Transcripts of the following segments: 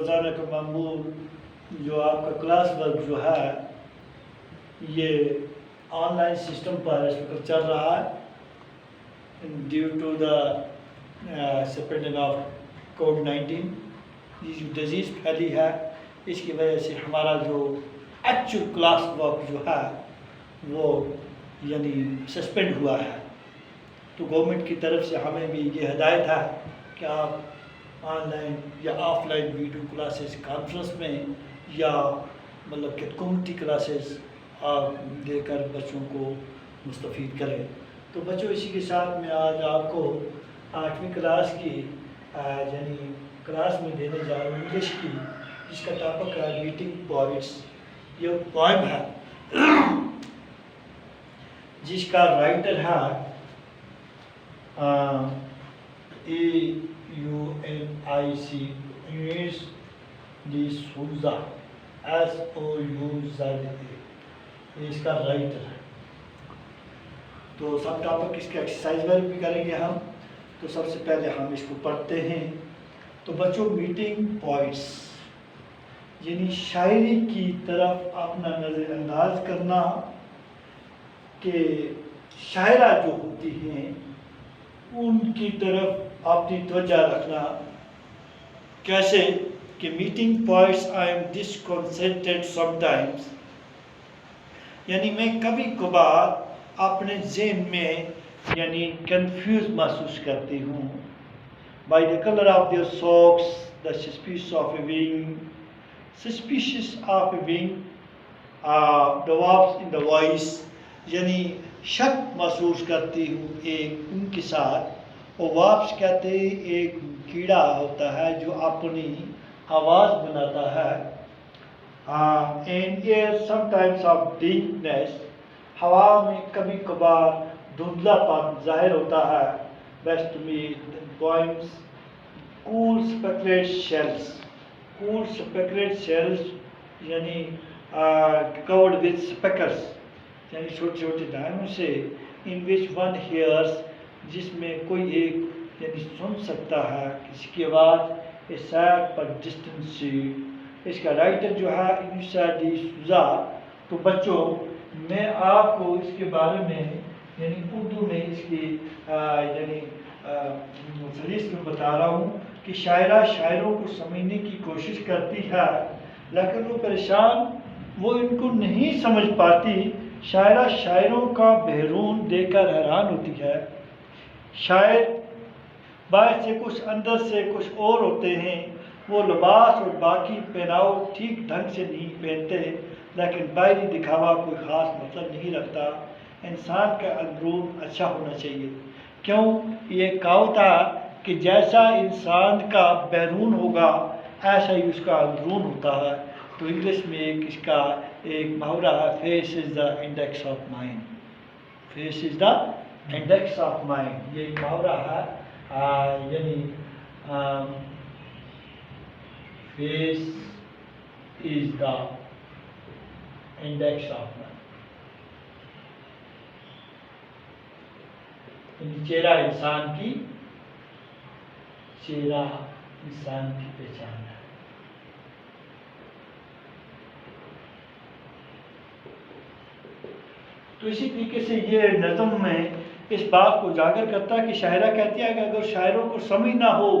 روزانہ کا معمول جو آپ کا کلاس ورک جو ہے یہ آن لائن سسٹم پر اس وقت چل رہا ہے due to the spreading of کووڈ-19. یہ جو ڈیزیز پھیلی ہے اس کی وجہ سے ہمارا جو ایکچوئل کلاس ورک جو ہے وہ یعنی سسپینڈ ہوا ہے. تو گورنمنٹ کی طرف سے ہمیں بھی یہ ہدایت ہے کہ آپ آن لائن یا of line video classes conference میں یا مطلب کہ کمیونٹی کلاسز آپ دے کر بچوں کو مستفید کریں. تو بچوں اسی کے ساتھ میں آج آپ کو 8ویں کلاس کی یعنی کلاس میں دینے جا رہا ہوں انگلش کی، جس کا ٹاپک ہے میٹنگ پوائنٹس. یہ پوائم ہے جس کا رائٹر ہے ایونس ڈی سوزا SOUZA. یہ اس کا رائٹر ہے. تو سب ٹاپک اس کے ایکسرسائز ورک بھی کریں گے ہم. تو سب سے پہلے ہم اس کو پڑھتے ہیں. تو بچوں میٹنگ پوائنٹس یعنی شاعری کی طرف اپنا نظر انداز کرنا کہ شاعرہ جو ہوتی ہیں ان کی طرف اپنی توجہ رکھنا. کیسے کہ meeting points I am disconcerted sometimes, یعنی میں کبھی کبھار اپنے ذہن میں یعنی کنفیوز محسوس کرتی ہوں. By the colour of their socks the suspicious of a wing dwarfs in the voice, یعنی شک محسوس کرتی ہوں ایک ان کے ساتھ. اور وارفس کہتے ہیں ایک کیڑا ہوتا ہے جو اپنی آواز بناتا ہے. And air sometimes of deepness, ہوا میں کبھی کبھار دھندلا پن ظاہر ہوتا ہے. Best to me points cool speckled shells یعنی covered with speckles یعنی چھوٹے چھوٹے دانوں سے in which one hears جس میں کوئی ایک یعنی سن سکتا ہے کسی کی آواز. a sad but distant sea. اس کا رائٹر جو ہے ایونس ڈی سوزا. تو بچوں میں آپ کو اس کے بارے میں یعنی اردو میں اس کی یعنی فہرست میں بتا رہا ہوں کہ شاعرہ شاعروں کو سمجھنے کی کوشش کرتی ہے لیکن وہ پریشان، وہ ان کو نہیں سمجھ پاتی. شاعرہ شاعروں کا بیرون دیکھ کر حیران ہوتی ہے. شاعر باہر سے کچھ اندر سے کچھ اور ہوتے ہیں. وہ لباس اور باقی پہناؤ ٹھیک ڈھنگ سے نہیں پہنتے لیکن باہری دکھاوا کوئی خاص مطلب نہیں رکھتا. انسان کا اندرون اچھا ہونا چاہیے. کیوں؟ یہ کہاوت ہے کہ جیسا انسان کا بیرون ہوگا ایسا ہی اس کا اندرون ہوتا ہے. تو انگلش میں اس کا ایک محاورہ ہے face is the index of mind. Face is the index of mind. یہ ایک محاورہ ہے یعنی face is the index of mind, یعنی چہرہ انسان کی پہچان ہے. تو اسی طریقے سے یہ نظم میں اس بات کو اجاگر کرتا ہے کہ شاعرہ کہتی ہے کہ اگر شاعروں کو سمجھ نہ ہو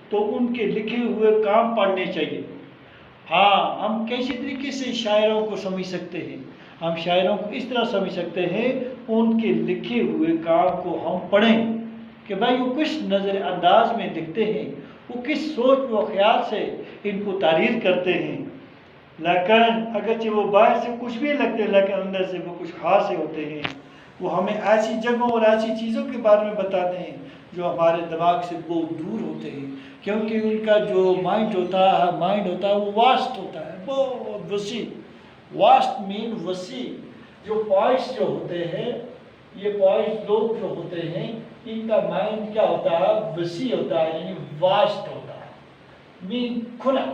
تو ان کے لکھے ہوئے کام پڑھنے چاہیے. ہاں ہم کیسے طریقے سے شاعروں کو سمجھ سکتے ہیں؟ ہم شاعروں کو اس طرح سمجھ سکتے ہیں ان کے لکھے ہوئے کام کو ہم پڑھیں کہ بھائی وہ کس نظر انداز میں لکھتے ہیں، وہ کس سوچ و خیال سے ان کو تعریر کرتے ہیں. لیکن اگرچہ وہ باہر سے کچھ بھی لگتے ہیں لیکن اندر سے وہ کچھ خاص ہوتے ہیں. وہ ہمیں ایسی جگہوں اور ایسی چیزوں کے بارے میں بتاتے ہیں جو ہمارے دماغ سے بہت دور ہوتے ہیں، کیونکہ ان کا جو مائنڈ ہوتا ہے وہ واسٹ ہوتا ہے، بہت وسیع. واسٹ مین وسیع. جو پوائنٹس جو ہوتے ہیں، یہ پوائنٹس لوگ جو ہوتے ہیں ان کا مائنڈ کیا ہوتا ہے؟ وسیع ہوتا ہے، یعنی واسٹ ہوتا ہے. مین کھلا،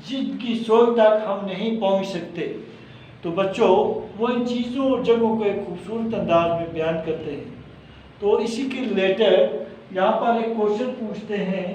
جن کی سوچ تک ہم نہیں پہنچ سکتے. تو بچوں وہ ان چیزوں اور جگہوں کو ایک خوبصورت انداز میں بیان کرتے ہیں. تو اسی کے ریلیٹڈ یہاں پر ایک کوشچن پوچھتے ہیں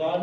1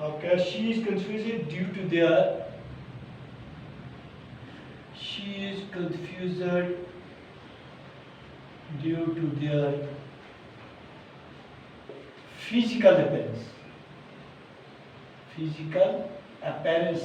okay, she is confused due to their physical appearance,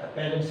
appearance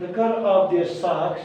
The color of their socks,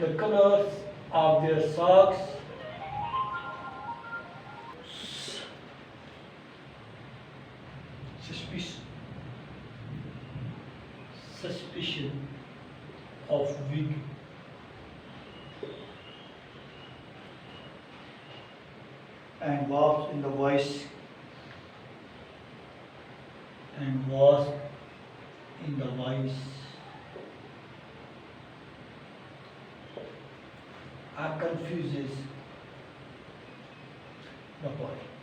the colors of their socks suspicion of wig and was in the voice confuses the poet।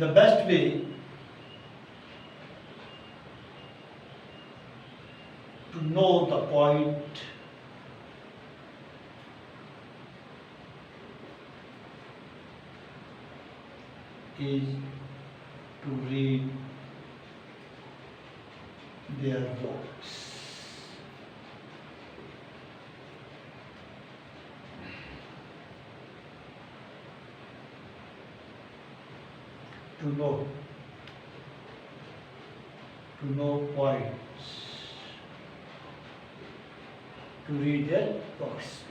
The best way to know the poet is to read their works। To know poets, to read their works।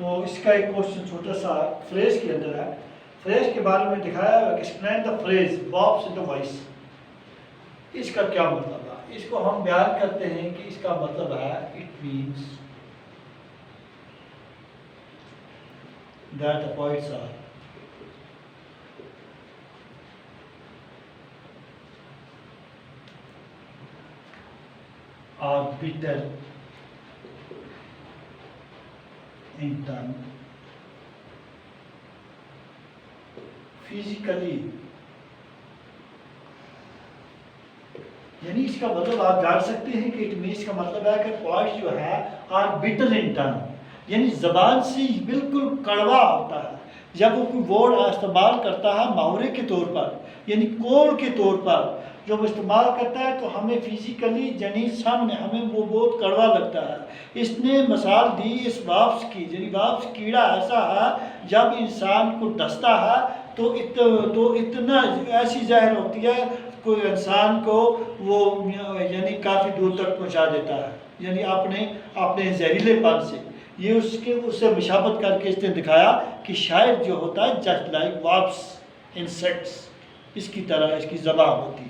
تو اس کا ایک question چھوٹا سا freeze کے اندر ہے. Freeze کے بارے میں دکھایا ہے کہ explain the phrase verbs in the voice. اس کا کیا مطلب ہے؟ اس کو ہم بیان کرتے ہیں کہ اس کا مطلب ہے it means that the poets are bitter in turn physically. یعنی اس کا مطلب آپ جان سکتے ہیں کہ اٹ مینس کا مطلب ہے کہ پوائٹس جو ہے آر bitter in tongue، یعنی زبان سے بالکل کڑوا ہوتا ہے. جب وہ کوئی ورڈ استعمال کرتا ہے محاورے کے طور پر یعنی قول کے طور پر جب استعمال کرتا ہے تو ہمیں فزیکلی یعنی سامنے ہمیں وہ بہت کڑوا لگتا ہے. اس نے مثال دی اس واپس کی، یعنی واپس کیڑا ایسا ہے جب انسان کو ڈستا ہے تو اتنا ایسی زہر ہوتی ہے کوئی انسان کو وہ یعنی کافی دور تک پہنچا دیتا ہے، یعنی اپنے زہریلے پن سے. یہ اس سے مشابہت کر کے اس نے دکھایا کہ شاعر جو ہوتا ہے جسٹ لائک وابس انسیکٹس، اس کی طرح اس کی زبان ہوتی ہے.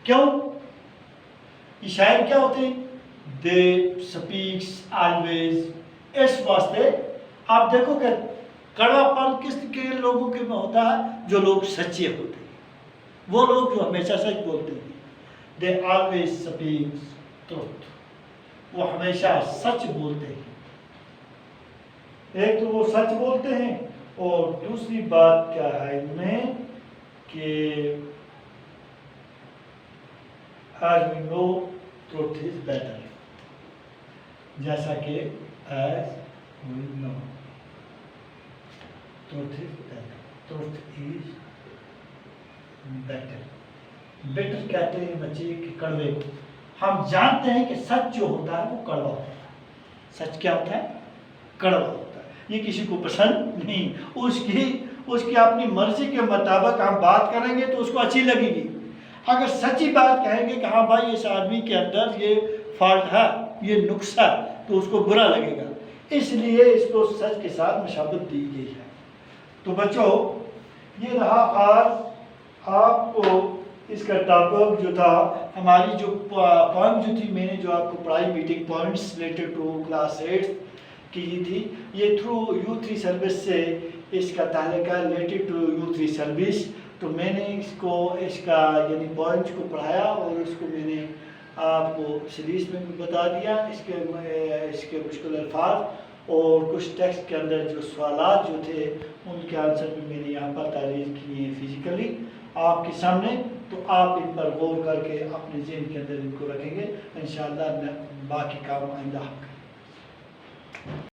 کیوں یہ شاعر کیا ہوتے ہیں؟ دے سپیکس آلویز. اس واسطے آپ دیکھو کہ کڑوا پن کس کے لوگوں کے میں ہوتا ہے؟ جو لوگ سچے ہوتے ہیں، وہ لوگ جو ہمیشہ سچ بولتے ہیں. دے آلویز سپیکس ٹروتھ، وہ ہمیشہ سچ بولتے ہیں. ایک تو وہ سچ بولتے ہیں اور دوسری بات کیا ہے ان میں کہ as we know truth is better، جیسا کہ as we know truth is better، truth is better. Better کہتے ہیں بچے کہ کڑوے کو. ہم جانتے ہیں کہ سچ جو ہوتا ہے وہ کڑوا ہوتا ہے. سچ کیا ہوتا ہے؟ کڑوا ہوتا ہے. یہ کسی کو پسند نہیں. اس کی اپنی مرضی کے مطابق ہم بات کریں گے تو اس کو اچھی لگے گی. اگر سچی بات کہیں گے کہ ہاں بھائی اس آدمی کے اندر یہ فالٹ ہے، یہ نقص ہے، تو اس کو برا لگے گا. اس لیے اس کو سچ کے ساتھ مشابہت دی گئی ہے. تو بچوں یہ رہا آج آپ کو اس کا ٹاپک جو تھا، ہماری جو پوائم جو تھی میں نے جو آپ کو پڑھائی meeting points related to class 8 کی تھی، یہ تھرو U3 سروس سے اس کا تعلق ہے ریلیٹڈ ٹو U3 سروس. تو میں نے اس کا یعنی پوائنٹس کو پڑھایا اور اس کو میں نے آپ کو سیریز میں بھی بتا دیا اس کے مشکل الفاظ اور کچھ ٹیکسٹ کے اندر جو سوالات جو تھے ان کے آنسر بھی میں نے یہاں پر تعریف کیے ہیں فزیکلی آپ کے سامنے. تو آپ ان پر غور کر کے اپنے ذہن کے اندر ان کو رکھیں گے انشاءاللہ. باقی کام آئندہ ہم کریں.